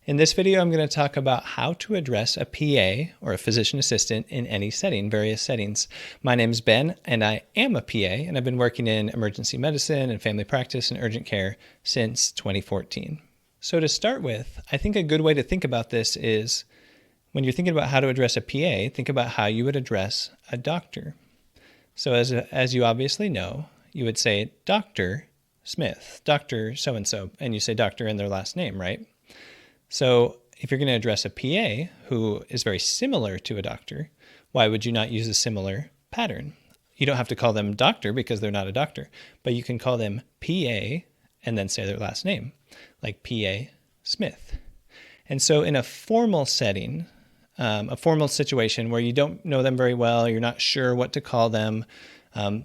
In this video, I'm going to talk about how to address a PA or a physician assistant in any setting, various settings. My name is Ben, and I am a PA, and I've been working in emergency medicine and family practice and urgent care since 2014. So to start with, I think a good way to think about this is when you're thinking about how to address a PA, think about how you would address a doctor. So as you obviously know, you would say Dr. Smith, Dr. so-and-so, and you say doctor and their last name, right? So if you're going to address a PA who is very similar to a doctor, why would you not use a similar pattern? You don't have to call them doctor because they're not a doctor, but you can call them PA and then say their last name, like PA Smith. And so in a formal setting, a formal situation where you don't know them very well, you're not sure what to call them,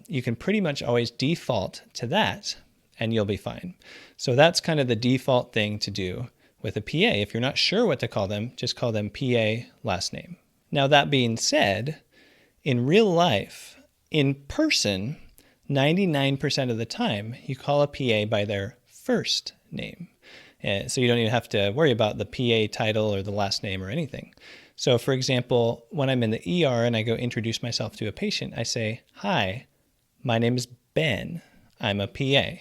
you can pretty much always default to that and you'll be fine. So that's kind of the default thing to do with a PA. If you're not sure what to call them, just call them PA last name. Now that being said, in real life, in person, 99% of the time, you call a PA by their first name. So you don't even have to worry about the PA title or the last name or anything. So for example, when I'm in the ER and I go introduce myself to a patient, I say, "Hi, my name is Ben. I'm a PA.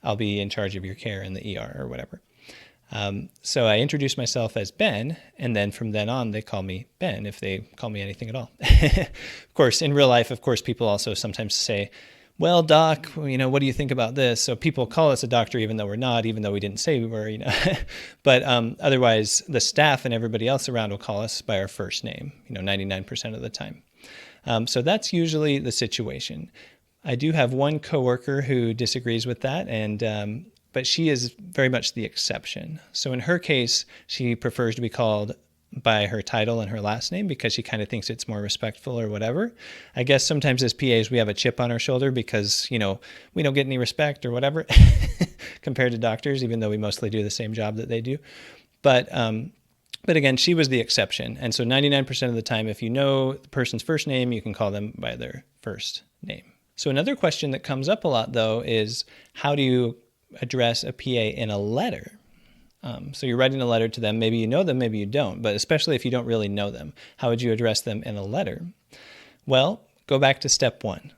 I'll be in charge of your care in the ER," or whatever. So I introduce myself as Ben, and then from then on, they call me Ben if they call me anything at all. Of course, in real life, people also sometimes say, "Well, doc, what do you think about this?" So people call us a doctor even though we're not, even though we didn't say we were, But otherwise, the staff and everybody else around will call us by our first name, 99% of the time. So that's usually the situation. I do have one coworker who disagrees with that, but she is very much the exception. So in her case, she prefers to be called by her title and her last name because she kind of thinks it's more respectful or whatever. I guess sometimes as PAs, we have a chip on our shoulder because, we don't get any respect or whatever compared to doctors, even though we mostly do the same job that they do. But again, she was the exception. And so 99% of the time, if you know the person's first name, you can call them by their first name. So another question that comes up a lot, though, is how do you address a PA in a letter? So you're writing a letter to them. Maybe you know them, maybe you don't, but especially if you don't really know them, how would you address them in a letter? Well, go back to step one,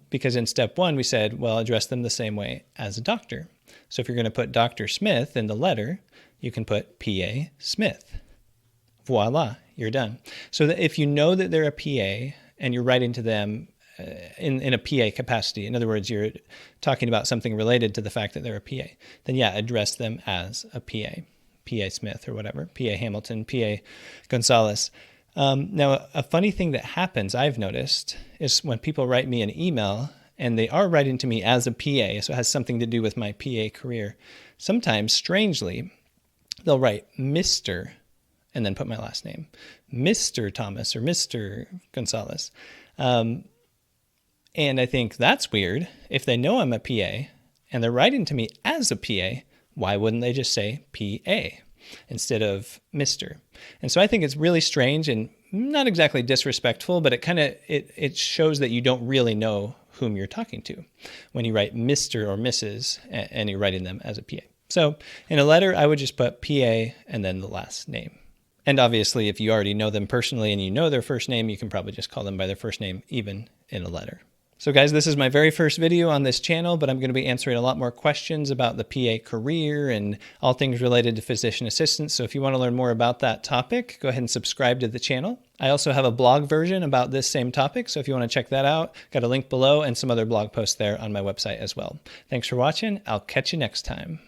because in step one, we said, well, address them the same way as a doctor. So if you're going to put Dr. Smith in the letter, you can put PA Smith. Voila, you're done. So that if you know that they're a PA and you're writing to them in a PA capacity, in other words, you're talking about something related to the fact that they're a PA, then yeah, address them as a PA, PA Smith or whatever, PA Hamilton, PA Gonzalez. Now, a funny thing that happens, I've noticed, is when people write me an email and they are writing to me as a PA, so it has something to do with my PA career, sometimes, strangely, they'll write Mr. and then put my last name, Mr. Thomas or Mr. Gonzalez. And I think that's weird. If they know I'm a PA and they're writing to me as a PA, why wouldn't they just say PA instead of Mr.? And so I think it's really strange and not exactly disrespectful, but it shows that you don't really know whom you're talking to when you write Mr. or Mrs. and you're writing them as a PA. So in a letter, I would just put PA and then the last name. And obviously, if you already know them personally and you know their first name, you can probably just call them by their first name, even in a letter. So guys, this is my very first video on this channel, but I'm going to be answering a lot more questions about the PA career and all things related to physician assistants. So if you want to learn more about that topic, go ahead and subscribe to the channel. I also have a blog version about this same topic. So if you want to check that out, got a link below and some other blog posts there on my website as well. Thanks for watching. I'll catch you next time.